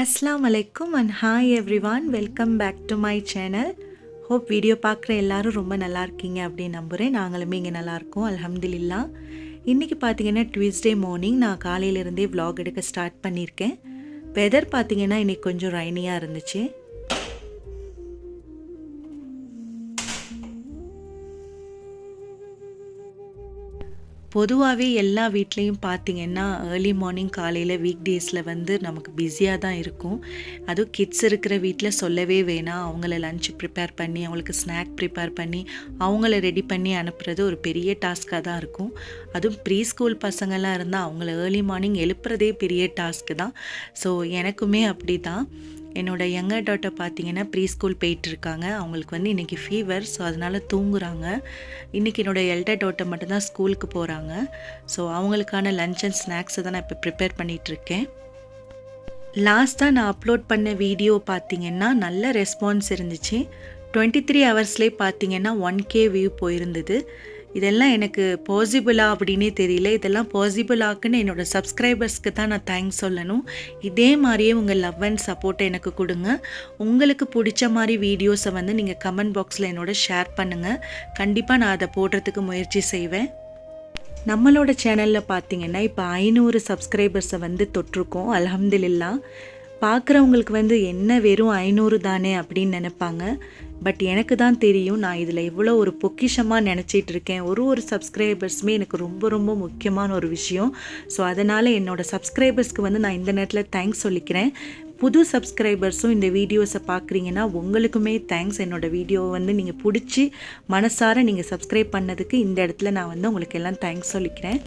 Assalamu alaikum and hi everyone, welcome back to my channel. Hope video பார்க்குற எல்லாரும் ரொம்ப நல்லா இருக்கீங்க அப்படின்னு நம்புகிறேன். நாங்களுமே இங்கே நல்லா இருக்கோம் அல்ஹம்துலில்லாஹ். இன்றைக்கி பார்த்தீங்கன்னா ட்யூஸ்டே மார்னிங் நான் காலையிலேருந்தே vlog எடுக்க ஸ்டார்ட் பண்ணியிருக்கேன். வெதர் பார்த்தீங்கன்னா இன்றைக்கி கொஞ்சம் ரைனியாக இருந்துச்சு. பொதுவாகவே எல்லா வீட்லேயும் பார்த்திங்கன்னா ஏர்லி மார்னிங் காலையில் வீக் டேஸில் வந்து நமக்கு பிஸியாக தான் இருக்கும். அதுவும் கிட்ஸ் இருக்கிற வீட்டில் சொல்லவே வேணாம். அவங்கள லஞ்ச் ப்ரிப்பேர் பண்ணி அவங்களுக்கு ஸ்நாக் ப்ரிப்பேர் பண்ணி அவங்கள ரெடி பண்ணி அனுப்புறது ஒரு பெரிய டாஸ்க்காக தான் இருக்கும். அதுவும் ப்ரீ ஸ்கூல் பசங்கள்லாம் இருந்தால் அவங்கள ஏர்லி மார்னிங் எழுப்புறதே பெரிய டாஸ்க்கு தான். ஸோ எனக்குமே அப்படி தான். என்னோடய யங்கர் டாட்டர் பார்த்திங்கன்னா ப்ரீ ஸ்கூல் போயிட்டுருக்காங்க. அவங்களுக்கு வந்து இன்றைக்கி ஃபீவர், ஸோ அதனால் தூங்குறாங்க. இன்றைக்கி என்னோடய எல்டர் டாட்டர் மட்டும்தான் ஸ்கூலுக்கு போகிறாங்க. ஸோ அவங்களுக்கான லன்ச் அண்ட் ஸ்நாக்ஸை தான் நான் இப்போ ப்ரிப்பேர் பண்ணிகிட்ருக்கேன். லாஸ்ட்டாக நான் அப்லோட் பண்ண வீடியோ பார்த்திங்கன்னா நல்ல ரெஸ்பான்ஸ் இருந்துச்சு. 23 ஹவர்ஸ்லேயே பார்த்திங்கன்னா 1K வியூ போயிருந்தது. இதெல்லாம் எனக்கு பாசிபிளா அப்படின்னே தெரியல. இதெல்லாம் பாசிபிள் ஆக்குன்னு என்னோடய சப்ஸ்கிரைபர்ஸ்க்கு தான் நான் தேங்க்ஸ் சொல்லணும். இதே மாதிரியே உங்கள் லவ் அண்ட் சப்போர்ட்டை எனக்கு கொடுங்க. உங்களுக்கு பிடிச்ச மாதிரி வீடியோஸை வந்து நீங்கள் கமெண்ட் பாக்ஸில் என்னோட ஷேர் பண்ணுங்கள். கண்டிப்பாக நான் அதை போடுறதுக்கு முயற்சி செய்வேன். நம்மளோட சேனலில் பார்த்திங்கன்னா இப்போ 500 சப்ஸ்கிரைபர்ஸை வந்து தொட்டிருக்கோம் அல்ஹம்துலில்லாஹ். பார்க்குறவங்களுக்கு வந்து என்ன வெறும் 500 தானே அப்படின்னு நினைப்பாங்க. பட் எனக்கு தான் தெரியும் நான் இதில் எவ்வளோ ஒரு பொக்கிஷமாக நினச்சிட்டு இருக்கேன். ஒரு சப்ஸ்கிரைபர்ஸுமே எனக்கு ரொம்ப ரொம்ப முக்கியமான ஒரு விஷயம். ஸோ அதனால் என்னோடய சப்ஸ்கிரைபர்ஸ்க்கு வந்து நான் இந்த நேரத்தில் தேங்க்ஸ் சொல்லிக்கிறேன். புது சப்ஸ்கிரைபர்ஸும் இந்த வீடியோஸை பார்க்குறீங்கன்னா உங்களுக்குமே தேங்க்ஸ். என்னோடய வீடியோவை வந்து நீங்கள் பிடிச்சி மனசார நீங்கள் சப்ஸ்கிரைப் பண்ணதுக்கு இந்த இடத்துல நான் வந்து உங்களுக்கு எல்லாம் தேங்க்ஸ் சொல்லிக்கிறேன்.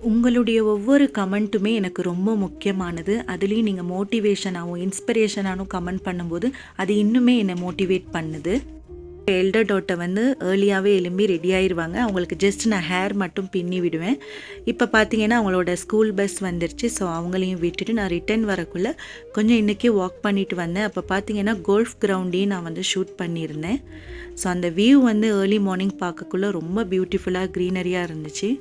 உங்களுடைய ஒவ்வொரு கமெண்ட்டுமே எனக்கு ரொம்ப முக்கியமானது. அதுலேயும் நீங்கள் மோட்டிவேஷனாகவும் இன்ஸ்பிரேஷனாகவும் கமெண்ட் பண்ணும்போது அது இன்னுமே என்னை மோட்டிவேட் பண்ணுது. எல்டர் டாட்டர் வந்து ஏர்லியாகவே எழும்பி ரெடி ஆயிடுவாங்க. அவங்களுக்கு ஜஸ்ட் நான் ஹேர் மட்டும் பின்னி விடுவேன். இப்போ பார்த்தீங்கன்னா அவங்களோட ஸ்கூல் பஸ் வந்துருச்சு. ஸோ அவங்களையும் விட்டுட்டு நான் ரிட்டர்ன் வரக்குள்ளே கொஞ்சம் இன்றைக்கி வாக் பண்ணிட்டு வந்தேன். அப்போ பார்த்தீங்கன்னா கோல்ஃப் கிரவுண்டையும் நான் வந்து ஷூட் பண்ணியிருந்தேன். ஸோ அந்த வியூ வந்து ஏர்லி மார்னிங் பார்க்கக்குள்ளே ரொம்ப பியூட்டிஃபுல்லாக க்ரீனரியாக இருந்துச்சு.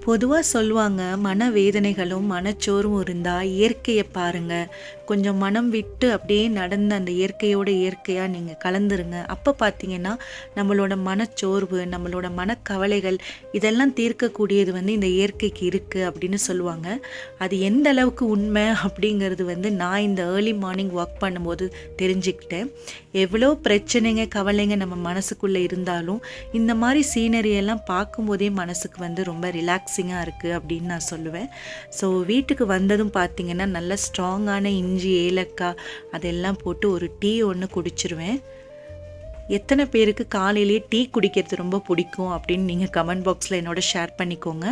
பொதுவாக சொல்லுவாங்க மனவேதனைகளும் மனச்சோர்வும் இருந்தால் இயற்கையை பாருங்கள், கொஞ்சம் மனம் விட்டு அப்படியே நடந்து அந்த இயற்கையோட இயற்கையாக நீங்கள் கலந்துருங்க. அப்போ பார்த்தீங்கன்னா நம்மளோட மனச்சோர்வு நம்மளோட மனக்கவலைகள் இதெல்லாம் தீர்க்கக்கூடியது வந்து இந்த இயற்கைக்கு இருக்குது அப்படின்னு சொல்லுவாங்க. அது எந்த அளவுக்கு உண்மை அப்படிங்கிறது வந்து நான் இந்த ஏர்லி மார்னிங் வாக் பண்ணும்போது தெரிஞ்சுக்கிட்டேன். எவ்வளோ பிரச்சனைங்க கவலைங்க நம்ம மனசுக்குள்ளே இருந்தாலும் இந்த மாதிரி சீனரியெல்லாம் பார்க்கும்போதே மனசுக்கு வந்து ரொம்ப ரிலாக்ஸிங்காக இருக்குது அப்படின்னு நான் சொல்லுவேன். ஸோ வீட்டுக்கு வந்ததும் பார்த்திங்கன்னா நல்ல ஸ்ட்ராங்கான இஞ்சி ஏலக்காய் அதெல்லாம் போட்டு ஒரு டீ ஒன்று குடிச்சிருவேன். எத்தனை பேருக்கு காலையிலேயே டீ குடிக்கிறது ரொம்ப பிடிக்கும் அப்படின்னு நீங்கள் கமெண்ட் பாக்ஸில் என்னோட ஷேர் பண்ணிக்கோங்க.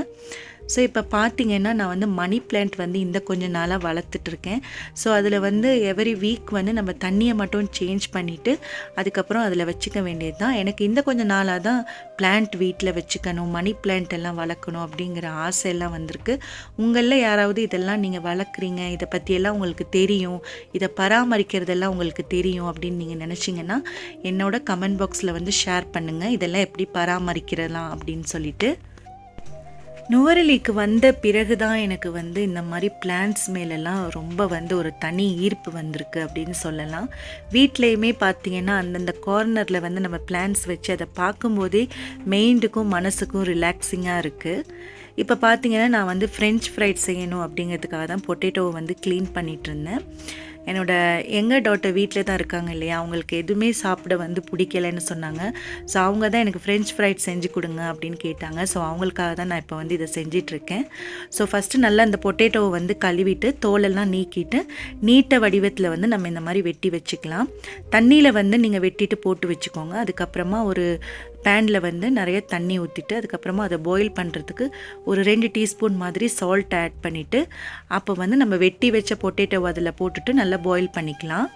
ஸோ இப்போ பார்த்திங்கன்னா நான் வந்து மணி பிளான்ட் வந்து இந்த கொஞ்சம் நாளாக வளர்த்துட்ருக்கேன். ஸோ அதில் வந்து எவ்ரி வீக் வந்து நம்ம தண்ணியை மட்டும் சேஞ்ச் பண்ணிவிட்டு அதுக்கப்புறம் அதில் வச்சுக்க வேண்டியது தான். எனக்கு இந்த கொஞ்சம் நாளாக தான் பிளான்ட் வீட்டில் வச்சுக்கணும், மணி பிளான்ட் எல்லாம் வளர்க்கணும் அப்படிங்கிற ஆசையெல்லாம் வந்திருக்கு. உங்களில் யாராவது இதெல்லாம் நீங்கள் வளர்க்குறீங்க, இதை பற்றியெல்லாம் உங்களுக்கு தெரியும், இதை பராமரிக்கிறதெல்லாம் உங்களுக்கு தெரியும் அப்படின்னு நீங்கள் நினச்சிங்கன்னா என்னோட கமெண்ட் பாக்ஸில் வந்து ஷேர் பண்ணுங்கள். இதெல்லாம் எப்படி பராமரிக்கிறலாம் அப்படின்னு சொல்லிட்டு. நுவரெலிக்கு வந்த பிறகு தான் எனக்கு வந்து இந்த மாதிரி பிளான்ட்ஸ் மேலெல்லாம் ரொம்ப வந்து ஒரு தனி ஈர்ப்பு வந்திருக்கு அப்படின்னு சொல்லலாம். வீட்லேயுமே பார்த்திங்கன்னா அந்தந்த கார்னரில் வந்து நம்ம பிளான்ட்ஸ் வச்சு அதை பார்க்கும்போதே மைண்டுக்கும் மனசுக்கும் ரிலாக்ஸிங்காக இருக்குது. இப்போ பார்த்திங்கன்னா நான் வந்து ஃப்ரெஞ்ச் ஃப்ரைட் செய்யணும் அப்படிங்கிறதுக்காக தான் பொட்டேட்டோவை வந்து க்ளீன் பண்ணிகிட்டு இருந்தேன். என்னோடய யங்கர் டாட்டர் வீட்டில் தான் இருக்காங்க இல்லையா, அவங்களுக்கு எதுவுமே சாப்பிட வந்து பிடிக்கலைன்னு சொன்னாங்க. ஸோ அவங்க தான் எனக்கு ஃப்ரெஞ்ச் ஃப்ரைட் செஞ்சு கொடுங்க அப்படின்னு கேட்டாங்க. ஸோ அவங்களுக்காக தான் நான் இப்போ வந்து இதை செஞ்சிட்ருக்கேன். ஸோ ஃபஸ்ட்டு நல்லா அந்த பொட்டேட்டோவை வந்து கழுவிட்டு தோலெல்லாம் நீக்கிட்டு நீட்ட வடிவத்தில் வந்து நம்ம இந்த மாதிரி வெட்டி வச்சுக்கலாம். தண்ணியில் வந்து நீங்கள் வெட்டிட்டு போட்டு வச்சுக்கோங்க. அதுக்கப்புறமா ஒரு பேனில் வந்து நிறைய தண்ணி ஊற்றிட்டு அதுக்கப்புறமா அதை பாயில் பண்ணுறதுக்கு ஒரு 2 டீஸ்பூன் மாதிரி சால்ட் ஆட் பண்ணிவிட்டு அப்போ வந்து நம்ம வெட்டி வச்ச பொட்டேட்டோவை அதில் போட்டுட்டு நல்லா பாயில் பண்ணிக்கலாம்.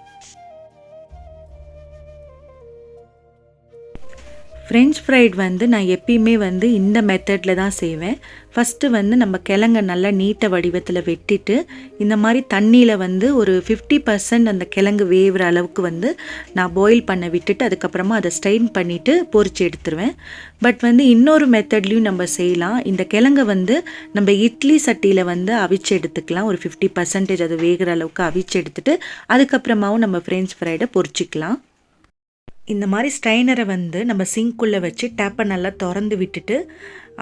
ஃப்ரெஞ்ச் ஃப்ரைட் வந்து நான் எப்பயுமே வந்து இந்த மெத்தடில் தான் செய்வேன். ஃபஸ்ட்டு வந்து நம்ம கிழங்க நல்லா நீட்ட வடிவத்தில் வெட்டிட்டு இந்த மாதிரி தண்ணியில் வந்து ஒரு 50% அந்த கிழங்கு வேகிற அளவுக்கு வந்து நான் பாயில் பண்ண விட்டுட்டு அதுக்கப்புறமா அதை ஸ்ட்ரெயின் பண்ணிவிட்டு பொரிச்சு எடுத்துருவேன். பட் வந்து இன்னொரு மெத்தட்லேயும் நம்ம செய்யலாம். இந்த கிழங்கை வந்து நம்ம இட்லி சட்டியில் வந்து அவிச்சு எடுத்துக்கலாம். ஒரு 50% அது வேகிற அளவுக்கு அவிச்சு எடுத்துட்டு அதுக்கப்புறமாவும் நம்ம ஃப்ரெஞ்ச் ஃப்ரைடை பொரிச்சிக்கலாம். இந்த மாதிரி ஸ்ட்ரைனரை வந்து நம்ம சிங்க்குள்ளே வச்சு டேப்பை நல்லா திறந்து விட்டுட்டு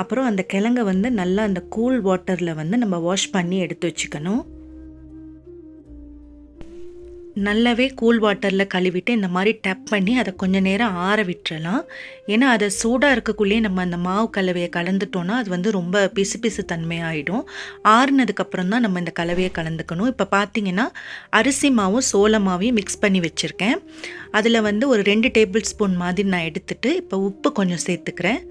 அப்புறம் அந்த கிழங்கை வந்து நல்லா அந்த கூல் வாட்டரில் வந்து நம்ம வாஷ் பண்ணி எடுத்து வச்சுக்கணும். நல்லாவே கூல் வாட்டரில் கழுவிட்டு இந்த மாதிரி டப் பண்ணி அதை கொஞ்சம் நேரம் ஆற விட்டுறலாம். ஏன்னா அதை சூடாக இருக்கக்குள்ளேயே நம்ம அந்த மாவு கலவையை கலந்துட்டோன்னா அது வந்து ரொம்ப பிசு பிசு தன்மையாகிடும். ஆறுனதுக்கப்புறம் தான் நம்ம இந்த கலவையை கலந்துக்கணும். இப்போ பார்த்தீங்கன்னா அரிசி மாவும் சோள மாவையும் மிக்ஸ் பண்ணி வச்சுருக்கேன். அதில் வந்து ஒரு 2 டேபிள் ஸ்பூன் மாதிரி நான் எடுத்துகிட்டு இப்போ உப்பு கொஞ்சம் சேர்த்துக்கிறேன்.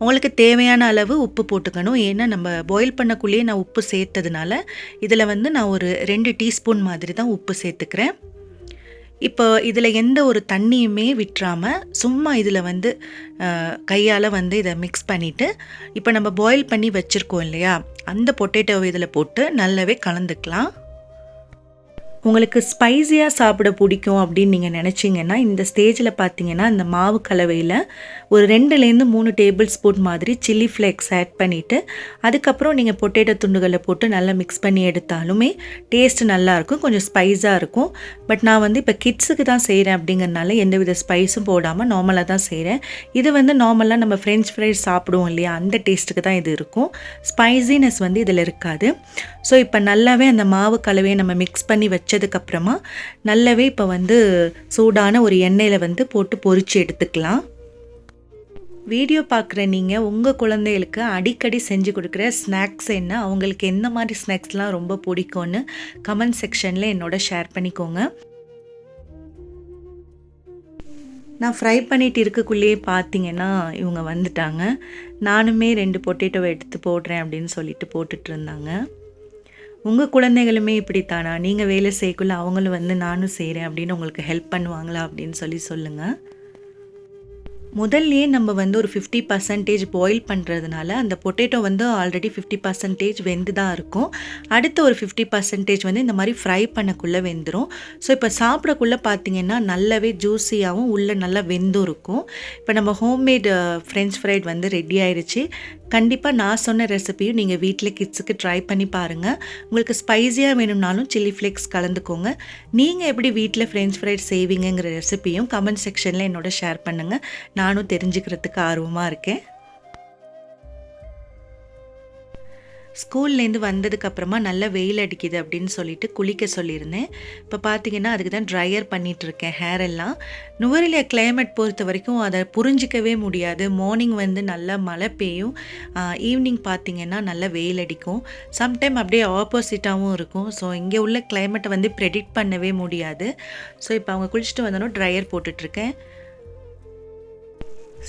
உங்களுக்கு தேவையான அளவு உப்பு போட்டுக்கணும். ஏன்னா நம்ம பாயில் பண்ணக்குள்ளேயே நான் உப்பு சேர்த்ததுனால இதில் வந்து நான் ஒரு 2 டீஸ்பூன் மாதிரி தான் உப்பு சேர்த்துக்கிறேன். இப்போ இதில் எந்த ஒரு தண்ணியுமே விட்டுறாமல் சும்மா இதில் வந்து கையால் வந்து இதை மிக்ஸ் பண்ணிவிட்டு இப்போ நம்ம பாயில் பண்ணி வச்சுருக்கோம் இல்லையா, அந்த பொட்டேட்டோவை இதில் போட்டு நல்லாவே கலந்துக்கலாம். உங்களுக்கு ஸ்பைஸியாக சாப்பிட பிடிக்கும் அப்படின்னு நீங்கள் நினச்சிங்கன்னா இந்த ஸ்டேஜில் பார்த்தீங்கன்னா இந்த மாவு கலவையில் ஒரு 2லேருந்து 3 டேபிள் ஸ்பூன் மாதிரி சில்லி ஃப்ளேக்ஸ் ஆட் பண்ணிவிட்டு அதுக்கப்புறம் நீங்கள் பொட்டேட்டோ துண்டுகளை போட்டு நல்லா மிக்ஸ் பண்ணி எடுத்தாலுமே டேஸ்ட்டு நல்லாயிருக்கும், கொஞ்சம் ஸ்பைஸாக இருக்கும். பட் நான் வந்து இப்போ கிட்ஸுக்கு தான் செய்கிறேன் அப்படிங்கிறனால எந்தவித ஸ்பைஸும் போடாமல் நார்மலாக தான் செய்கிறேன். இது வந்து நார்மலாக நம்ம ஃப்ரெஞ்ச் ஃப்ரைஸ் சாப்பிடுவோம் இல்லையா, அந்த டேஸ்ட்டுக்கு தான் இது இருக்கும். ஸ்பைசினஸ் வந்து இதில் இருக்காது. ஸோ இப்போ நல்லாவே அந்த மாவு கலவையை நம்ம மிக்ஸ் பண்ணி வச்சதுக்கப்புறமா நல்லாவே இப்போ வந்து சூடான ஒரு எண்ணெயில் வந்து போட்டு பொரிச்சு எடுத்துக்கலாம். வீடியோ பார்க்குற நீங்கள் உங்கள் குழந்தைகளுக்கு அடிக்கடி செஞ்சு கொடுக்குற ஸ்நாக்ஸ் என்ன, அவங்களுக்கு எந்த மாதிரி ஸ்நாக்ஸ்லாம் ரொம்ப பிடிக்கும்னு கமெண்ட் செக்ஷனில் என்னோட ஷேர் பண்ணிக்கோங்க. நான் ஃப்ரை பண்ணிட்டு இருக்கக்குள்ளேயே பார்த்தீங்கன்னா இவங்க வந்துட்டாங்க. நானுமே 2 பொட்டேட்டோவை எடுத்து போடுறேன் அப்படின்னு சொல்லிட்டு போட்டுட்டு இருந்தாங்க. உங்கள் குழந்தைகளுமே இப்படித்தானா? நீங்கள் வேலை செய்யக்குள்ள அவங்களும் வந்து நானும் செய்கிறேன் அப்படின்னு உங்களுக்கு ஹெல்ப் பண்ணுவாங்களா அப்படின்னு சொல்லுங்கள். முதல்லையே நம்ம வந்து ஒரு 50% பாயில் பண்ணுறதுனால அந்த பொட்டேட்டோ வந்து ஆல்ரெடி 50% வெந்து தான் இருக்கும். அடுத்த ஒரு 50% வந்து இந்த மாதிரி ஃப்ரை பண்ணக்குள்ளே வெந்துடும். ஸோ இப்போ சாப்பிடக்குள்ளே பார்த்தீங்கன்னா நல்லாவே ஜூஸியாகவும் உள்ளே நல்லா வெந்தும் இருக்கும். இப்போ நம்ம ஹோம்மேட் ஃப்ரெஞ்ச் ஃப்ரைட் வந்து ரெடி ஆயிடுச்சு. கண்டிப்பாக நான் சொன்ன ரெசிபியும் நீங்கள் வீட்டில் கிட்ஸுக்கு ட்ரை பண்ணி பாருங்கள். உங்களுக்கு ஸ்பைஸியாக வேணும்னாலும் சில்லி ஃப்ளேக்ஸ் கலந்துக்கோங்க. நீங்கள் எப்படி வீட்டில் ஃப்ரெஞ்ச் ஃப்ரைட் செய்வீங்கிற ரெசிபியும் கமெண்ட் செக்ஷனில் என்னோட ஷேர் பண்ணுங்கள். நானும் தெரிஞ்சுக்கிறதுக்கு ஆர்வமாக இருக்கேன். ஸ்கூல்லேருந்து வந்ததுக்கப்புறமா நல்லா வெயில் அடிக்குது அப்படின்னு சொல்லிட்டு குளிக்க சொல்லியிருந்தேன். இப்போ பார்த்தீங்கன்னா அதுக்கு தான் ட்ரையர் பண்ணிகிட்ருக்கேன் ஹேர் எல்லாம். நுவரெலியா கிளைமேட் பொறுத்த வரைக்கும் அதை புரிஞ்சிக்கவே முடியாது. மார்னிங் வந்து நல்லா மழை பெய்யும், ஈவினிங் பார்த்திங்கன்னா நல்லா வெயில் அடிக்கும். சம்டைம் அப்படியே ஆப்போசிட்டாகவும் இருக்கும். ஸோ இங்கே உள்ள கிளைமேட்டை வந்து ப்ரெடிக்ட் பண்ணவே முடியாது. ஸோ இப்போ அவங்க குளிச்சுட்டு வந்தாலும் ட்ரையர் போட்டுட்ருக்கேன்.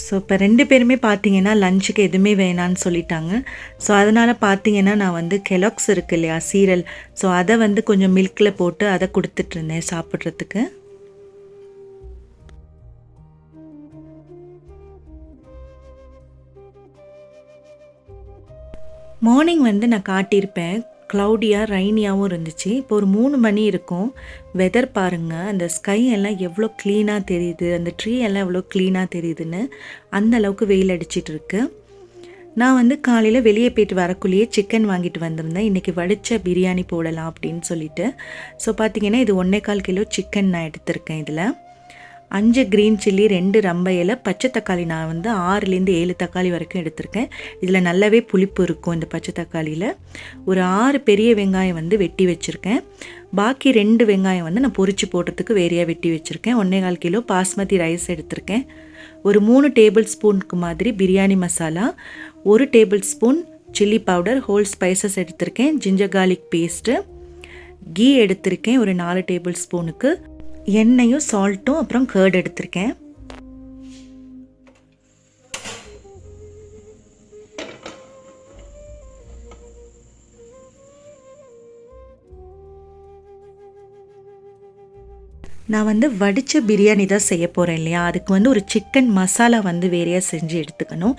ஸோ இப்போ 2 பேருமே பார்த்தீங்கன்னா லஞ்சுக்கு எதுவுமே வேணான்னு சொல்லிட்டாங்க. ஸோ அதனால் பார்த்தீங்கன்னா நான் வந்து கெலாக்ஸ் இருக்குது இல்லையா சீரியல், ஸோ அதை வந்து கொஞ்சம் மில்கில் போட்டு அதை கொடுத்துட்ருந்தேன் சாப்பிட்றதுக்கு. மார்னிங் வந்து நான் காட்டியிருப்பேன் க்ளவுடியாக ரைனியாகவும் இருந்துச்சு. இப்போ ஒரு 3 மணி இருக்கும். வெதர் பாருங்கள், அந்த ஸ்கை எல்லாம் எவ்வளோ க்ளீனாக தெரியுது, அந்த ட்ரீ எல்லாம் எவ்வளோ க்ளீனாக தெரியுதுன்னு அந்த அளவுக்கு வெயில் அடிச்சிட்ருக்கு. நான் வந்து காலையில் வெளியே போய்ட்டு வரக்குள்ளேயே சிக்கன் வாங்கிட்டு வந்திருந்தேன். இன்றைக்கி வடித்த பிரியாணி போடலாம் அப்படின்னு சொல்லிட்டு. ஸோ பார்த்திங்கன்னா இது 1.25 கிலோ சிக்கன் நான் எடுத்திருக்கேன். இதில் 5 க்ரீன் சில்லி, 2 ரம்ப இலை, பச்சை தக்காளி நான் வந்து 6லேருந்து 7 தக்காளி வரைக்கும் எடுத்திருக்கேன். இதில் நல்லாவே புளிப்பு இருக்கும் இந்த பச்சை தக்காளியில். ஒரு 6 பெரிய வெங்காயம் வந்து வெட்டி வச்சுருக்கேன். பாக்கி 2 வெங்காயம் வந்து நான் பொரிச்சு போடுறதுக்கு வேறையாக வெட்டி வச்சுருக்கேன். 1.25 கிலோ பாஸ்மதி ரைஸ் எடுத்திருக்கேன். ஒரு 3 டேபிள் ஸ்பூனுக்கு மாதிரி biryani masala, 1 table spoon chilli powder, whole spices எடுத்திருக்கேன், ஜிஞ்சர் கார்லிக் பேஸ்ட்டு, கீ எடுத்திருக்கேன் ஒரு 4 டேபிள் ஸ்பூனுக்கு, எண்ணெயும் சால்ட்டும் அப்புறம் கர்ட் எடுத்திருக்கேன். நான் வந்து வடித்த பிரியாணி தான் செய்ய போகிறேன் இல்லையா, அதுக்கு வந்து ஒரு சிக்கன் மசாலா வந்து வேறையாக செஞ்சு எடுத்துக்கணும்.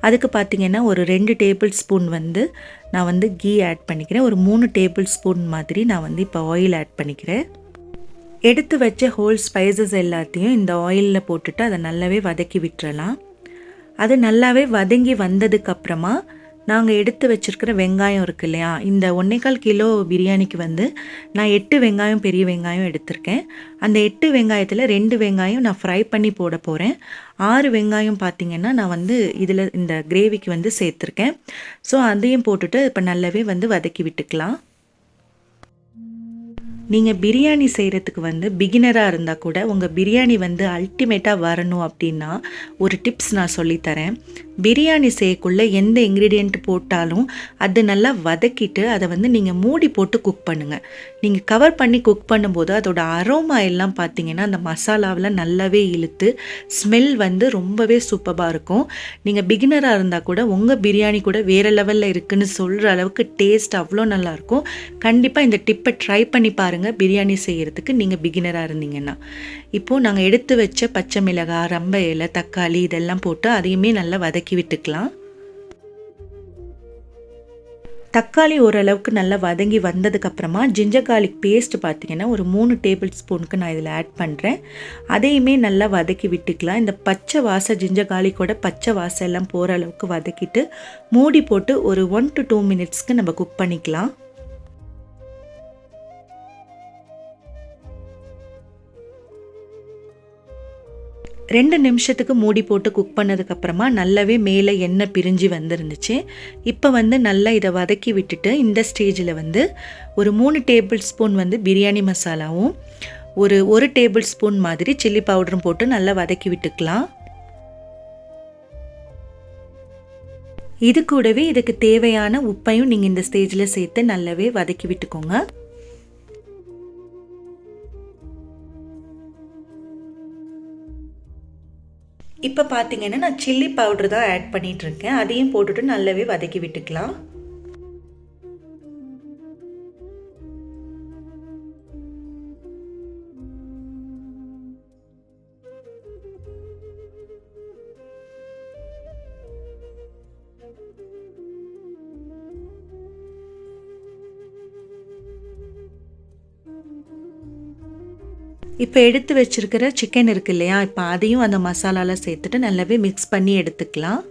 அதுக்கு பார்த்திங்கன்னா ஒரு 2 டேபிள் ஸ்பூன் வந்து நான் வந்து கீ ஆட் பண்ணிக்கிறேன். ஒரு 3 டேபிள் ஸ்பூன் மாதிரி நான் வந்து இப்போ ஆயில் ஆட் பண்ணிக்கிறேன். எடுத்து வச்ச ஹோல் ஸ்பைசஸ் எல்லாத்தையும் இந்த ஆயிலில் போட்டுட்டு அதை நல்லாவே வதக்கி விட்டுறலாம். அது நல்லாவே வதங்கி வந்ததுக்கப்புறமா நாங்கள் எடுத்து வச்சுருக்கிற வெங்காயம் இருக்குது இல்லையா, இந்த 1.25 கிலோ பிரியாணிக்கு வந்து நான் 8 வெங்காயம் பெரிய வெங்காயம் எடுத்திருக்கேன். அந்த 8 வெங்காயத்தில் 2 வெங்காயம் நான் ஃப்ரை பண்ணி போட போகிறேன். 6 வெங்காயம் பார்த்திங்கன்னா நான் வந்து இதில் இந்த கிரேவிக்கு வந்து சேர்த்துருக்கேன். ஸோ அதையும் போட்டுட்டு இப்போ நல்லாவே வந்து வதக்கி விட்டுக்கலாம். நீங்கள் பிரியாணி செய்கிறதுக்கு வந்து பிகினராக இருந்தால் கூட உங்கள் பிரியாணி வந்து அல்டிமேட்டாக வரணும் அப்படின்னா ஒரு டிப்ஸ் நான் சொல்லித்தரேன். பிரியாணி செய்யக்குள்ளே எந்த இன்க்ரீடியண்ட் போட்டாலும் அது நல்லா வதக்கிட்டு அதை வந்து நீங்கள் மூடி போட்டு குக் பண்ணுங்கள். நீங்கள் கவர் பண்ணி குக் பண்ணும்போது அதோட அரோமா எல்லாம் பார்த்தீங்கன்னா அந்த மசாலாவில் நல்லாவே இழுத்து ஸ்மெல் வந்து ரொம்பவே சூப்பராக இருக்கும். நீங்கள் பிகினராக இருந்தால் கூட உங்கள் பிரியாணி கூட வேறு லெவலில் இருக்குதுன்னு சொல்கிற அளவுக்கு டேஸ்ட் அவ்வளோ நல்லாயிருக்கும். கண்டிப்பாக இந்த டிப்பை ட்ரை பண்ணி பாருங்கள் பிரியாணி செய்கிறதுக்கு நீங்கள் பிகினராக இருந்தீங்கன்னா. இப்போது நாங்கள் எடுத்து வச்ச பச்சை மிளகாய், ரம்ப இலை, தக்காளி இதெல்லாம் போட்டு அதையுமே நல்லா வதக்கி விட்டுக்கலாம். தக்காளி ஓரளவுக்கு நல்லா வதங்கி வந்ததுக்கப்புறமா ஜிஞ்சர் கார்லிக் பேஸ்ட் பார்த்திங்கன்னா ஒரு 3 டேபிள் ஸ்பூனுக்கு நான் இதில் ஆட் பண்ணுறேன். அதையுமே நல்லா வதக்கி விட்டுக்கலாம். இந்த பச்சை வாசம் ஜிஞ்சர் கார்லிக்கோட பச்சை வாசம் எல்லாம் போகிற அளவுக்கு வதக்கிட்டு மூடி போட்டு ஒரு 1 to 2 மினிட்ஸ்க்கு நம்ம குக் பண்ணிக்கலாம். 2 நிமிஷத்துக்கு மூடி போட்டு குக் பண்ணதுக்கப்புறமா நல்லாவே மேலே எண்ணெய் பிரிஞ்சு வந்துருந்துச்சு. இப்போ வந்து நல்லா இதை வதக்கி விட்டுட்டு இந்த ஸ்டேஜில் வந்து ஒரு 3 டேபிள் ஸ்பூன் வந்து பிரியாணி மசாலாவும் ஒரு டேபிள் ஸ்பூன் மாதிரி சில்லி பவுடரும் போட்டு நல்லா வதக்கி விட்டுக்கலாம். இது கூடவே இதுக்கு தேவையான உப்பையும் நீங்கள் இந்த ஸ்டேஜில் சேர்த்து நல்லாவே வதக்கி விட்டுக்கோங்க. இப்போ பார்த்தீங்கன்னா நான் சில்லி பவுடர் தான் ஆட் பண்ணிகிட்ருக்கேன். அதையும் போட்டுட்டு நல்லாவே வதக்கி விட்டுக்கலாம். இப்போ எடுத்து வச்சிருக்கிற சிக்கன் இருக்கு இல்லையா, இப்போ அதையும் அந்த மசாலாவில் சேர்த்துட்டு நல்லாவே மிக்ஸ் பண்ணி எடுத்துக்கலாம்.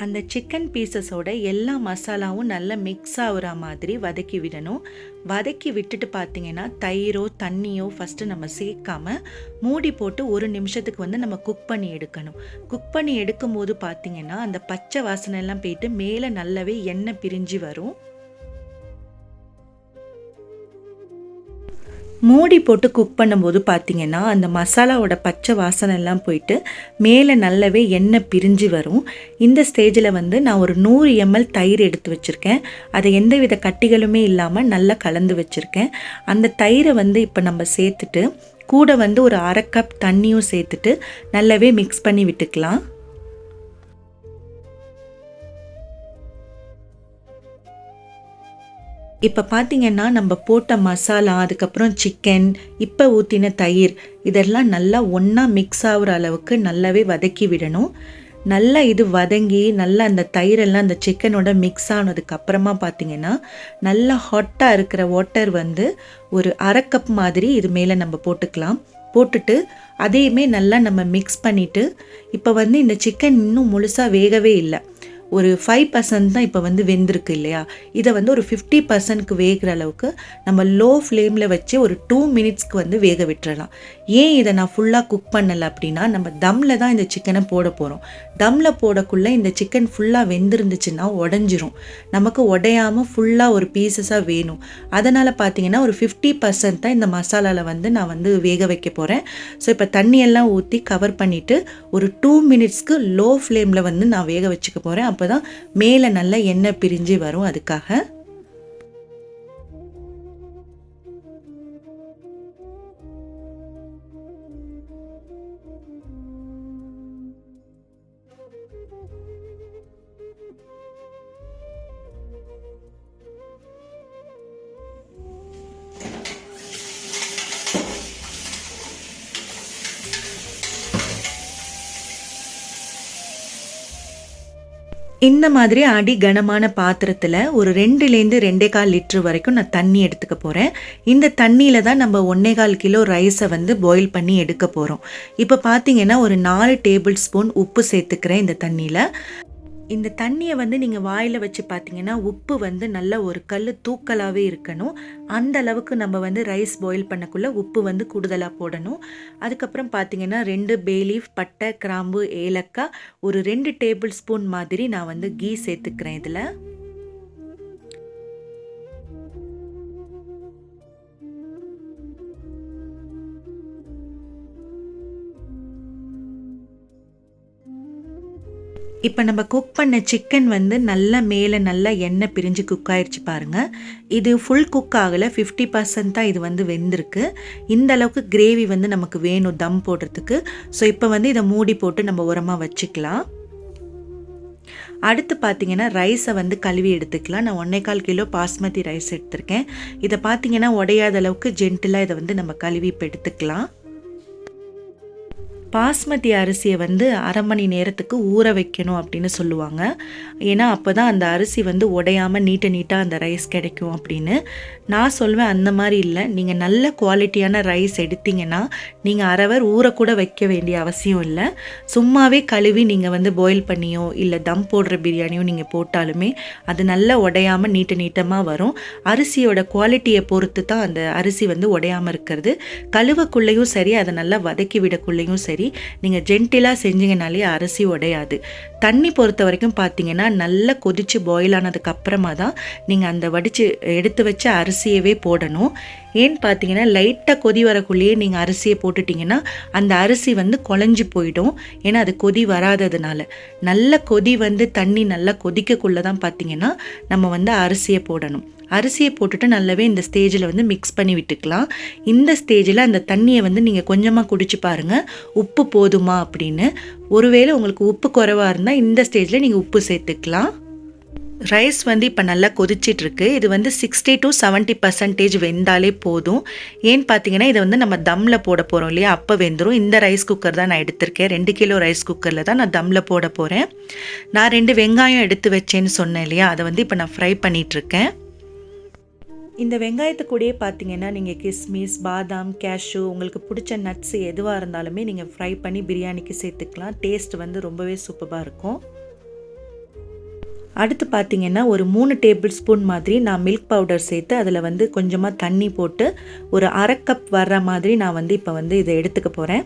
அந்த சிக்கன் பீசஸோட எல்லா மசாலாவும் நல்லா மிக்ஸ் ஆகுற மாதிரி வதக்கி விடணும். வதக்கி விட்டுட்டு பார்த்தீங்கன்னா தயிரோ தண்ணியோ ஃபஸ்ட்டு நம்ம சேர்க்காம மூடி போட்டு 1 நிமிஷத்துக்கு வந்து நம்ம குக் பண்ணி எடுக்கணும். குக் பண்ணி எடுக்கும்போது பார்த்தீங்கன்னா அந்த பச்சை வாசனை எல்லாம் போயிட்டு மேலே நல்லாவே எண்ணெய் பிரிஞ்சு வரும். மூடி போட்டு குக் பண்ணும்போது பார்த்திங்கன்னா அந்த மசாலாவோட பச்சை வாசனை எல்லாம் போயிட்டு மேலே நல்லாவே எண்ணெய் பிரிஞ்சு வரும். இந்த ஸ்டேஜில் வந்து நான் ஒரு 100 ml தயிர் எடுத்து வச்சுருக்கேன். அதை எந்தவித கட்டிகளுமே இல்லாமல் நல்லா கலந்து வச்சுருக்கேன். அந்த தயிரை வந்து இப்போ நம்ம சேர்த்துட்டு கூட வந்து ஒரு 1/2 கப் தண்ணியும் சேர்த்துட்டு நல்லாவே மிக்ஸ் பண்ணி விட்டுக்கலாம். இப்போ பார்த்திங்கன்னா நம்ம போட்ட மசாலா, அதுக்கப்புறம் சிக்கன், இப்போ ஊற்றின தயிர் இதெல்லாம் நல்லா ஒன்றா மிக்ஸ் ஆகிற அளவுக்கு நல்லாவே வதக்கி விடணும். நல்லா இது வதங்கி நல்லா அந்த தயிரெல்லாம் அந்த சிக்கனோட மிக்ஸ் ஆனதுக்கப்புறமா பார்த்திங்கன்னா நல்லா ஹாட்டாக இருக்கிற வாட்டர் வந்து ஒரு 1/2 கப் மாதிரி இது மேலே நம்ம போட்டுக்கலாம். போட்டுட்டு அதையுமே நல்லா நம்ம மிக்ஸ் பண்ணிவிட்டு இப்போ வந்து இந்த சிக்கன் இன்னும் முழுசாக வேகவே இல்லை, ஒரு 5% தான் இப்போ வந்து வெந்திருக்கு இல்லையா, இதை வந்து ஒரு 50%க்கு வேகிற அளவுக்கு நம்ம லோ ஃப்ளேமில் வச்சு ஒரு 2 மினிட்ஸ்க்கு வந்து வேக விட்டுறலாம். ஏன் இதை நான் ஃபுல்லாக குக் பண்ணலை அப்படின்னா நம்ம தம்மில் தான் இந்த சிக்கனை போட போகிறோம். தம்மில் போடக்குள்ளே இந்த சிக்கன் ஃபுல்லாக வெந்திருந்துச்சுன்னா உடஞ்சிரும். நமக்கு உடையாமல் ஃபுல்லாக ஒரு பீசஸாக வேணும். அதனால் பார்த்தீங்கன்னா ஒரு 50% தான் இந்த மசாலாவில் வந்து நான் வந்து வேக வைக்க போகிறேன். ஸோ இப்போ தண்ணியெல்லாம் ஊற்றி கவர் பண்ணிவிட்டு ஒரு 2 மினிட்ஸ்க்கு லோ ஃப்ளேமில் வந்து நான் வேக வச்சுக்க போகிறேன். அப்போ தான் மேலே நல்லா எண்ணெய் பிரிஞ்சு வரும். அதுக்காக இந்த மாதிரி அடி கனமான பாத்திரத்தில் ஒரு 2லேருந்து 2.25 லிட்டர் வரைக்கும் நான் தண்ணி எடுத்துக்க போகிறேன். இந்த தண்ணியில் தான் நம்ம 1.25 கிலோ ரைஸை வந்து பாயில் பண்ணி எடுக்க போகிறோம். இப்போ பார்த்தீங்கன்னா ஒரு 4 டேபிள் ஸ்பூன் உப்பு சேர்த்துக்கிறேன் இந்த தண்ணியில். இந்த தண்ணியை வந்து நீங்கள் வாயில் வச்சு பார்த்தீங்கன்னா உப்பு வந்து நல்ல ஒரு கல் தூக்கலாகவே இருக்கணும். அந்த அளவுக்கு நம்ம வந்து ரைஸ் பாயில் பண்ணக்குள்ளே உப்பு வந்து கூடுதலாக போடணும். அதுக்கப்புறம் பார்த்தீங்கன்னா 2 பே லீஃப், பட்டை, கிராம்பு, ஏலக்காய், ஒரு 2 டேபிள் ஸ்பூன் மாதிரி நான் வந்து கீ சேர்த்துக்கிறேன் இதில். இப்போ நம்ம குக் பண்ண சிக்கன் வந்து மேலே நல்லா எண்ணெய் பிரிஞ்சு குக் ஆயிடுச்சு பாருங்கள். இது ஃபுல் குக் ஆகலை, 50% தான் இது வந்து வெந்திருக்கு. இந்த அளவுக்கு கிரேவி வந்து நமக்கு வேணும் தம் போடுறதுக்கு. ஸோ இப்போ வந்து இதை மூடி போட்டு நம்ம உரமாக வச்சுக்கலாம். அடுத்து பார்த்தீங்கன்னா ரைஸை வந்து கழுவி எடுத்துக்கலாம். நான் 1.25 கிலோ பாஸ்மதி ரைஸ் எடுத்திருக்கேன். இதை பார்த்தீங்கன்னா உடையாத அளவுக்கு ஜென்டிலாக இதை வந்து நம்ம கழுவி இப்போ எடுத்துக்கலாம். பாஸ்மதி அரிசியை வந்து 1/2 மணி நேரத்துக்கு ஊற வைக்கணும் அப்படின்னு சொல்லுவாங்க. ஏன்னா அப்போ தான் அந்த அரிசி வந்து உடையாமல் நீட்டாக அந்த ரைஸ் கிடைக்கும் அப்படின்னு. நான் சொல்வேன் அந்த மாதிரி இல்லை. நீங்கள் நல்ல குவாலிட்டியான ரைஸ் எடுத்தீங்கன்னா நீங்கள் 1/2 ஹவர் ஊற கூட வைக்க வேண்டிய அவசியம் இல்லை. சும்மாவே கழுவி நீங்கள் வந்து பாயில் பண்ணியோ இல்லை தம் போடுற பிரியாணியோ நீங்கள் போட்டாலுமே அது நல்லா உடையாமல் நீட்டமாக வரும். அரிசியோட குவாலிட்டியை பொறுத்து தான் அந்த அரிசி வந்து உடையாமல் இருக்கிறது. கழுவக்குள்ளேயும் சரி, அதை நல்லா வதக்கி விடக்குள்ளேயும் சரி, நீங்கள் ஜென்டிலாக செஞ்சீங்கனாலே அரிசி உடையாது. தண்ணி பொறுத்த வரைக்கும் பார்த்தீங்கன்னா நல்லா கொதித்து பாயில் ஆனதுக்கு அப்புறமா தான் நீங்கள் அந்த வடித்து எடுத்து வச்ச அரிசியவே போடணும். ஏன்னு பார்த்தீங்கன்னா லைட்டாக கொதி வரக்குள்ளேயே நீங்கள் அரிசியை போட்டுட்டிங்கன்னா அந்த அரிசி வந்து குழஞ்சி போயிடும். ஏன்னா அது கொதி வராததுனால. நல்ல கொதி வந்து தண்ணி நல்லா கொதிக்கக்குள்ளே தான் பார்த்தீங்கன்னா நம்ம வந்து அரிசியை போடணும். அரிசியை போட்டுட்டு நல்லாவே இந்த ஸ்டேஜில் வந்து மிக்ஸ் பண்ணி விட்டுக்கலாம். இந்த ஸ்டேஜில் அந்த தண்ணியை வந்து நீங்கள் கொஞ்சமாக குடிச்சு பாருங்கள் உப்பு போதுமா அப்படின்னு. ஒருவேளை உங்களுக்கு உப்பு குறைவாக இருந்தால் இந்த ஸ்டேஜில் நீங்கள் உப்பு சேர்த்துக்கலாம். ரைஸ் வந்து இப்போ நல்லா கொதிச்சிட்ருக்கு. இது வந்து 60 to 70% வெந்தாலே போதும். ஏன்னு பார்த்தீங்கன்னா இதை வந்து நம்ம தம்மில் போட போகிறோம் இல்லையா, அப்போ வெந்துடும். இந்த ரைஸ் குக்கர் தான் நான் எடுத்திருக்கேன். 2 கிலோ ரைஸ் குக்கரில் தான் நான் தம்மில் போட போகிறேன். நான் 2 வெங்காயம் எடுத்து வச்சேன்னு சொன்னேன் இல்லையா, அதை வந்து இப்போ நான் ஃப்ரை பண்ணிகிட்ருக்கேன். இந்த வெங்காயத்து கூடயே பார்த்தீங்கன்னா நீங்கள் கிஸ்மிஸ், பாதாம், கேஷ்யூ, உங்களுக்கு பிடிச்ச நட்ஸ் எதுவாக இருந்தாலுமே நீங்கள் ஃப்ரை பண்ணி பிரியாணிக்கு சேர்த்துக்கலாம். டேஸ்ட் வந்து ரொம்பவே சூப்பராக இருக்கும். அடுத்து பார்த்தீங்கன்னா ஒரு 3 டேபிள் ஸ்பூன் மாதிரி நான் மில்க் பவுடர் சேர்த்து அதில் வந்து கொஞ்சமாக தண்ணி போட்டு ஒரு 1/2 கப் வர்ற மாதிரி நான் வந்து இப்போ வந்து இதை எடுத்துக்க போகிறேன்.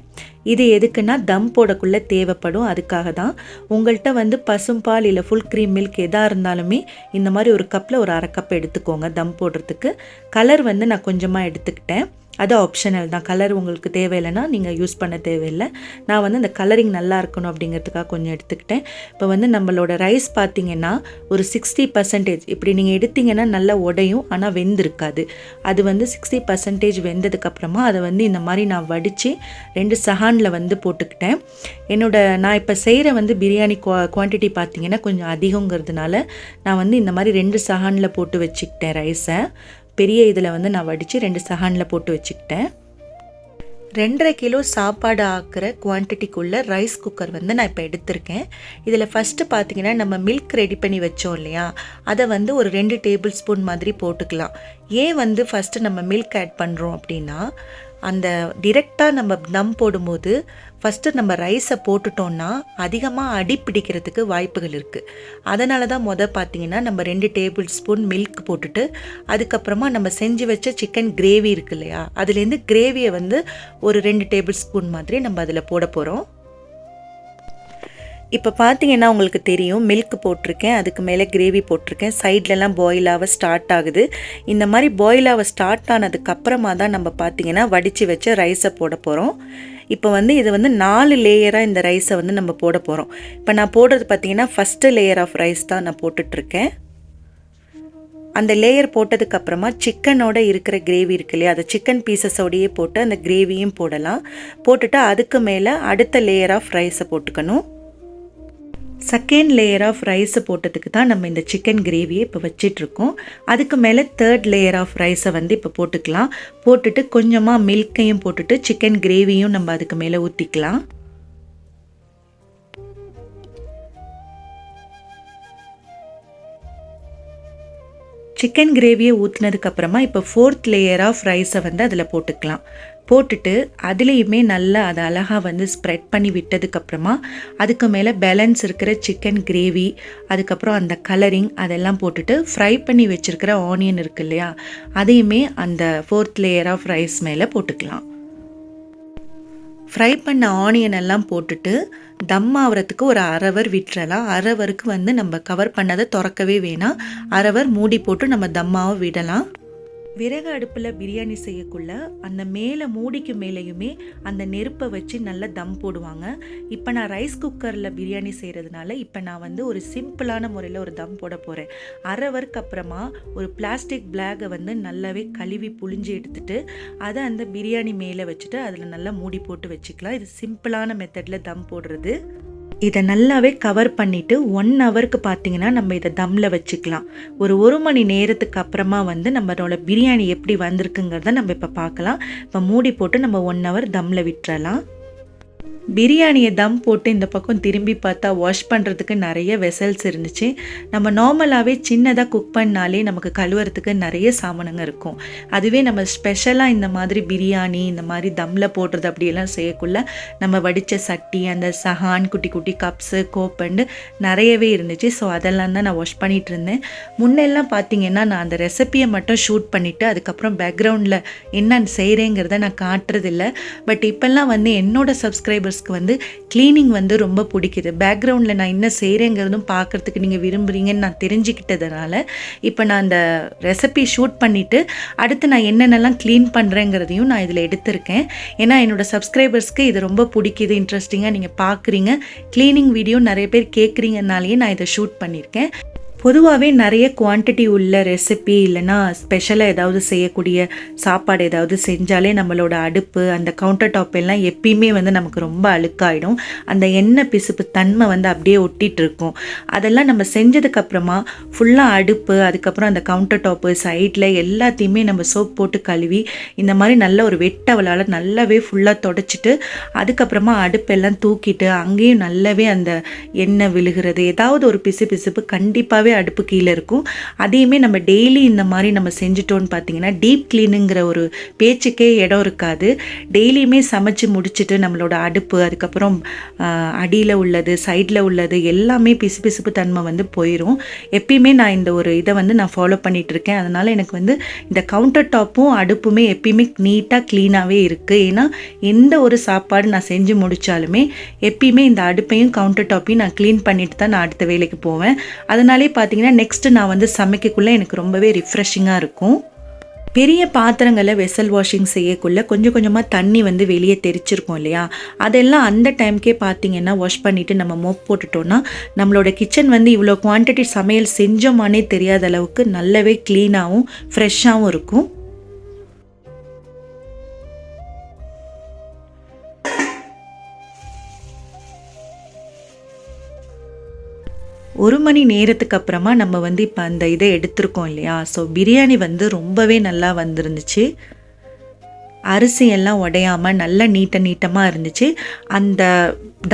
இது எதுக்குன்னா தம் போடக்குள்ளே தேவைப்படும், அதுக்காக தான். உங்கள்கிட்ட வந்து பசும்பால் இல்லை ஃபுல் க்ரீம் மில்க் எதாக இருந்தாலுமே இந்த மாதிரி ஒரு கப்பில் ஒரு 1/2 கப் எடுத்துக்கோங்க தம் போடுறதுக்கு. கலர் வந்து நான் கொஞ்சமாக எடுத்துக்கிட்டேன். அது ஆப்ஷனல் தான். கலர் உங்களுக்கு தேவையில்லைன்னா நீங்கள் யூஸ் பண்ண தேவையில்லை. நான் வந்து இந்த கலரிங் நல்லா இருக்கணும் அப்படிங்கிறதுக்காக கொஞ்சம் எடுத்துக்கிட்டேன். இப்போ வந்து நம்மளோட ரைஸ் பார்த்தீங்கன்னா ஒரு 60% இப்படி நீங்கள் எடுத்தீங்கன்னா நல்லா உடையும், ஆனால் வெந்திருக்காது. அது வந்து 60% வெந்ததுக்கப்புறமா அதை வந்து இந்த மாதிரி நான் வடித்து 2 சஹானில் வந்து போட்டுக்கிட்டேன். நான் இப்போ செய்கிற வந்து பிரியாணி குவான்டிட்டி பார்த்தீங்கன்னா கொஞ்சம் அதிகங்கிறதுனால நான் வந்து இந்த மாதிரி 2 சஹானில் போட்டு வச்சுக்கிட்டேன் ரைஸை. பெரிய இதில் வந்து நான் வடித்து 2 சஹானில் போட்டு வச்சுக்கிட்டேன். 2.5 கிலோ சாப்பாடு ஆக்கிற குவான்டிட்டிக்குள்ளே ரைஸ் குக்கர் வந்து நான் இப்போ எடுத்திருக்கேன். இதில் ஃபஸ்ட்டு பார்த்தீங்கன்னா நம்ம மில்க் ரெடி பண்ணி வச்சோம் இல்லையா, அதை வந்து ஒரு 2 டேபிள் ஸ்பூன் மாதிரி போட்டுக்கலாம். ஏன் வந்து ஃபஸ்ட்டு நம்ம மில்க் ஆட் பண்ணுறோம் அப்படின்னா, அந்த டிரெக்டாக நம்ம தம் போடும்போது ஃபஸ்ட்டு நம்ம ரைஸை போட்டுட்டோன்னா அதிகமாக அடி பிடிக்கிறதுக்கு வாய்ப்புகள் இருக்குது. அதனால தான் பார்த்தீங்கன்னா நம்ம 2 டேபிள் ஸ்பூன் மில்க் போட்டுட்டு அதுக்கப்புறமா நம்ம செஞ்சு வச்ச சிக்கன் கிரேவி இருக்கு இல்லையா, அதுலேருந்து கிரேவியை வந்து ஒரு 2 டேபிள் ஸ்பூன் மாதிரி நம்ம அதில் போட போகிறோம். இப்போ பார்த்தீங்கன்னா உங்களுக்கு தெரியும், மில்க் போட்டிருக்கேன், அதுக்கு மேலே கிரேவி போட்டிருக்கேன், சைட்லலாம் பாயில் ஆக ஸ்டார்ட் ஆகுது. இந்த மாதிரி பாயில் ஆக ஸ்டார்ட் ஆனதுக்கப்புறமா தான் நம்ம பார்த்தீங்கன்னா வடித்து வச்ச ரைஸை போட போகிறோம். இப்போ வந்து இது வந்து 4 லேயராக இந்த ரைஸை வந்து நம்ம போட போகிறோம். இப்போ நான் போடுறது பார்த்தீங்கன்னா ஃபஸ்ட்டு லேயர் ஆஃப் ரைஸ் தான் நான் போட்டுட்ருக்கேன். அந்த லேயர் போட்டதுக்கப்புறமா சிக்கனோட இருக்கிற கிரேவி இருக்கு இல்லையா, அதை சிக்கன் பீசஸோடையே போட்டு அந்த கிரேவியும் போடலாம். போட்டுட்டு அதுக்கு மேலே அடுத்த லேயர் ஆஃப் ரைஸை போட்டுக்கணும். செகண்ட் லேயர் ஆஃப் ரைஸை போட்டதுக்கு தான் நம்ம இந்த சிக்கன் கிரேவியை இப்போ வச்சிட்ருக்கோம். அதுக்கு மேலே 3rd லேயர் ஆஃப் ரைஸை வந்து இப்போ போட்டுக்கலாம். போட்டுட்டு கொஞ்சமாக மில்க்கையும் போட்டுட்டு சிக்கன் கிரேவியும் நம்ம அதுக்கு மேலே ஊற்றிக்கலாம். சிக்கன் கிரேவியை ஊற்றுனதுக்கப்புறமா இப்போ 4th லேயர் ஆஃப் ரைஸை வந்து அதில் போட்டுக்கலாம். போட்டுட்டு அதுலேயுமே நல்லா அதை அழகாக வந்து ஸ்ப்ரெட் பண்ணி விட்டதுக்கப்புறமா அதுக்கு மேலே பேலன்ஸ் இருக்கிற சிக்கன் கிரேவி, அதுக்கப்புறம் அந்த கலரிங் அதெல்லாம் போட்டுட்டு ஃப்ரை பண்ணி வச்சுருக்கிற ஆனியன் இருக்கு இல்லையா, அதையுமே அந்த 4th லேயர் ஆஃப் ரைஸ் மேலே போட்டுக்கலாம். ஃப்ரை பண்ண ஆனியன் எல்லாம் போட்டுட்டு தம் ஆகிறதுக்கு ஒரு 1/2 ஹவர் விட்டுறலாம். 1/2 ஹவருக்கு வந்து நம்ம கவர் பண்ணதை திறக்கவே வேணாம். 1/2 ஹவர் மூடி போட்டு நம்ம தம்மாவை விடலாம். விறகு அடுப்பில் பிரியாணி செய்யக்குள்ள அந்த மேலே மூடிக்கு மேலேயுமே அந்த நெருப்பை வச்சு நல்லா தம் போடுவாங்க. இப்போ நான் ரைஸ் குக்கரில் பிரியாணி செய்கிறதுனால இப்போ நான் வந்து ஒரு சிம்பிளான முறையில் ஒரு தம் போட போகிறேன். 1/2 ஹவருக்கு அப்புறமா ஒரு பிளாஸ்டிக் பேக்கை வந்து நல்லாவே கழுவி புழிஞ்சு எடுத்துட்டு அதை அந்த பிரியாணி மேலே வச்சுட்டு அதில் நல்லா மூடி போட்டு வச்சுக்கலாம். இது சிம்பிளான மெத்தடில் தம் போடுறது. இதை நல்லாவே கவர் பண்ணிவிட்டு 1 ஹவருக்கு பார்த்திங்கன்னா நம்ம இதை தம்மில் வச்சுக்கலாம். ஒரு 1 மணி நேரத்துக்கு அப்புறமா வந்து நம்மளோட பிரியாணி எப்படி வந்திருக்குங்கிறத நம்ம இப்போ பார்க்கலாம். இப்போ மூடி போட்டு நம்ம 1 ஹவர் தம்மில் விட்டுறலாம். பிரியாணியை தம் போட்டு இந்த பக்கம் திரும்பி பார்த்தா வாஷ் பண்ணுறதுக்கு நிறைய வெசல்ஸ் இருந்துச்சு. நம்ம நார்மலாகவே சின்னதாக குக் பண்ணாலே நமக்கு கழுவுறதுக்கு நிறைய சாமானங்க இருக்கும். அதுவே நம்ம ஸ்பெஷலாக இந்த மாதிரி பிரியாணி இந்த மாதிரி தம்மில் போடுறது அப்படியெல்லாம் செய்யக்குள்ள நம்ம வடித்த சட்டி, அந்த சஹான், குட்டி குட்டி கப்ஸு, கோப்பண்டு நிறையவே இருந்துச்சு. ஸோ அதெல்லாம் தான் நான் வாஷ் பண்ணிகிட்டு இருந்தேன். முன்னெல்லாம் பார்த்திங்கன்னா நான் அந்த ரெசிப்பியை மட்டும் ஷூட் பண்ணிவிட்டு அதுக்கப்புறம் பேக்ரவுண்டில் என்ன செய்கிறேங்கிறத நான் காட்டுறதில்ல. பட் இப்போல்லாம் வந்து என்னோட சப்ஸ்கிரைபர்ஸ் வந்து கிளீனிங் வந்து ரொம்ப பிடிக்குது. பேக்ரவுண்டில் நான் என்ன செய்கிறேங்கிறதும் பார்க்குறதுக்கு நீங்கள் விரும்புகிறீங்கன்னு நான் தெரிஞ்சுக்கிட்டதுனால இப்போ நான் அந்த ரெசிபி ஷூட் பண்ணிவிட்டு அடுத்து நான் என்னென்னலாம் க்ளீன் பண்ணுறேங்கிறதையும் நான் இதில் எடுத்திருக்கேன். ஏன்னா என்னோடய சப்ஸ்கிரைபர்ஸ்க்கு இது ரொம்ப பிடிக்குது, இன்ட்ரெஸ்டிங்காக நீங்கள் பார்க்குறீங்க, க்ளீனிங் வீடியோ நிறைய பேர் கேட்குறீங்கனாலேயே நான் இதை ஷூட் பண்ணியிருக்கேன். பொதுவாகவே நிறைய குவான்டிட்டி உள்ள ரெசிபி இல்லைனா ஸ்பெஷலாக ஏதாவது செய்யக்கூடிய சாப்பாடு ஏதாவது செஞ்சாலே நம்மளோட அடுப்பு, அந்த கவுண்டர் டாப் எல்லாம் எப்பயுமே வந்து நமக்கு ரொம்ப அழுக்காயிடும். அந்த எண்ணெய் பிசுப்பு தன்மை வந்து அப்படியே ஒட்டிகிட்டு இருக்கும். அதெல்லாம் நம்ம செஞ்சதுக்கப்புறமா ஃபுல்லாக அடுப்பு, அதுக்கப்புறம் அந்த கவுண்டர் டாப்பு சைடில் எல்லாத்தையுமே நம்ம சோப் போட்டு கழுவி இந்த மாதிரி நல்ல ஒரு வெட்டவலால் நல்லாவே ஃபுல்லாக தொடச்சிட்டு அதுக்கப்புறமா அடுப்பெல்லாம் தூக்கிட்டு அங்கேயும் நல்லாவே அந்த எண்ணெய் விழுகிறது, ஏதாவது ஒரு பிசுப்பு கண்டிப்பாகவே அடுப்பு கீழே இருக்கும். அதையுமே நம்ம டெய்லி இந்த மாதிரி நம்ம செஞ்சுட்டோன்னு பார்த்தீங்கன்னா டீப் கிளீனுங்கிற ஒரு பேச்சுக்கே இடம் இருக்காது. டெய்லியுமே சமைச்சு முடிச்சுட்டு நம்மளோட அடுப்பு, அதுக்கப்புறம் அடியில் உள்ளது, சைடில் உள்ளது எல்லாமே பிசுப்பு தன்மை வந்து போயிடும். எப்பயுமே நான் இந்த ஒரு இதை வந்து நான் ஃபாலோ பண்ணிகிட்டு இருக்கேன். அதனால் எனக்கு வந்து இந்த கவுண்டர் டாப்பும் அடுப்புமே எப்பயுமே நீட்டாக க்ளீனாகவே இருக்குது. ஏன்னா எந்த ஒரு சாப்பாடு நான் செஞ்சு முடித்தாலுமே எப்பயுமே இந்த அடுப்பையும் கவுண்டர் டாப்பையும் நான் க்ளீன் பண்ணிட்டு தான் நான் அடுத்த வேலைக்கு போவேன். அதனாலே பார்த்தீங்கன்னா நெக்ஸ்ட்டு நான் வந்து சமைக்கக்குள்ளே எனக்கு ரொம்பவே ரிஃப்ரெஷிங்காக இருக்கும். பெரிய பாத்திரங்களை வெசல் வாஷிங் செய்யக்குள்ள கொஞ்சம் கொஞ்சமாக தண்ணி வந்து வெளியே தெரிச்சிருக்கோம் இல்லையா, அதெல்லாம் அந்த டைம்க்கே பார்த்தீங்கன்னா வாஷ் பண்ணிவிட்டு நம்ம மோப் போட்டுட்டோன்னா நம்மளோட கிச்சன் வந்து இவ்வளோ குவான்டிட்டி சமையல் செஞ்சோமானே தெரியாத அளவுக்கு நல்லாவே க்ளீனாகவும் ஃப்ரெஷ்ஷாகவும் இருக்கும். ஒரு மணி நேரத்துக்கு அப்புறமா நம்ம வந்து இப்போ அந்த இதை எடுத்திருக்கோம் இல்லையா, ஸோ பிரியாணி வந்து ரொம்பவே நல்லா வந்துருந்துச்சு. அரிசி எல்லாம் உடையாமல் நல்லா நீட்டமாக இருந்துச்சு. அந்த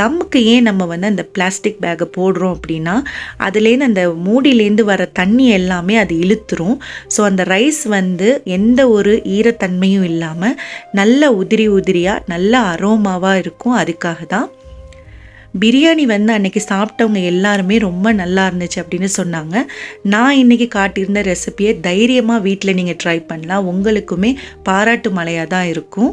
தம்முக்கு ஏன் நம்ம வந்து அந்த பிளாஸ்டிக் பேக்கை போடுறோம் அப்படின்னா அதுலேருந்து அந்த மூடியிலேருந்து வர தண்ணி எல்லாமே அது இழுத்துரும். ஸோ அந்த ரைஸ் வந்து எந்த ஒரு ஈரத்தன்மையும் இல்லாமல் நல்ல உதிரியாக நல்ல அரோமாவாக இருக்கும். அதுக்காக தான் பிரியாணி வந்து அன்றைக்கி சாப்பிட்டவங்க எல்லாருமே ரொம்ப நல்லா இருந்துச்சு அப்படின்னு சொன்னாங்க. நான் இன்றைக்கி காட்டியிருந்த ரெசிபியை தைரியமாக வீட்டில் நீங்கள் ட்ரை பண்ணலாம். உங்களுக்குமே பாராட்டு மழையாக தான் இருக்கும்.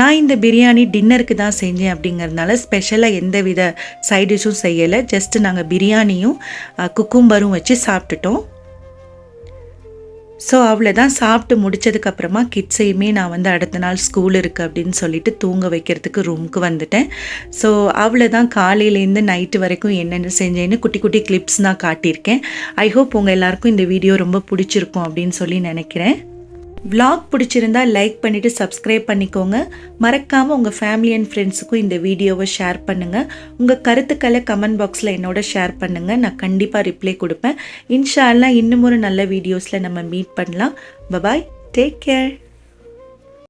நான் இந்த பிரியாணி டின்னருக்கு தான் செஞ்சேன் அப்படிங்கிறதுனால ஸ்பெஷலாக எந்த வித சைட் டிஷ்ஷும் செய்யலை. ஜஸ்ட்டு நாங்கள் பிரியாணியும் குக்கும்பரும் வச்சு சாப்பிட்டுட்டோம். ஸோ அவ்வளோதான். சாப்பிட்டு முடித்ததுக்கப்புறமா கிட்ஸையுமே நான் வந்து அடுத்த நாள் ஸ்கூல் இருக்குது அப்படின்னு சொல்லிட்டு தூங்க வைக்கிறதுக்கு ரூமுக்கு வந்துட்டேன். ஸோ அவ்வளோதான். காலையிலேருந்து நைட்டு வரைக்கும் என்னென்ன செஞ்சேன்னு குட்டி குட்டி கிளிப்ஸ் தான் காட்டியிருக்கேன். ஐ ஹோப் உங்கள் எல்லாருக்கும் இந்த வீடியோ ரொம்ப பிடிச்சிருக்கும் அப்படின்னு சொல்லி நினைக்கிறேன். விளாக் பிடிச்சிருந்தா லைக் பண்ணிவிட்டு சப்ஸ்கிரைப் பண்ணிக்கோங்க. மறக்காமல் உங்கள் ஃபேமிலி அண்ட் ஃப்ரெண்ட்ஸுக்கும் இந்த வீடியோவை ஷேர் பண்ணுங்கள். உங்கள் கருத்துக்களை கமெண்ட் பாக்ஸில் என்னோட ஷேர் பண்ணுங்கள். நான் கண்டிப்பாக ரிப்ளை கொடுப்பேன். இன்ஷா அல்லாஹ் இன்னும் ஒரு நல்ல வீடியோஸில் நம்ம மீட் பண்ணலாம். Bye bye, take care.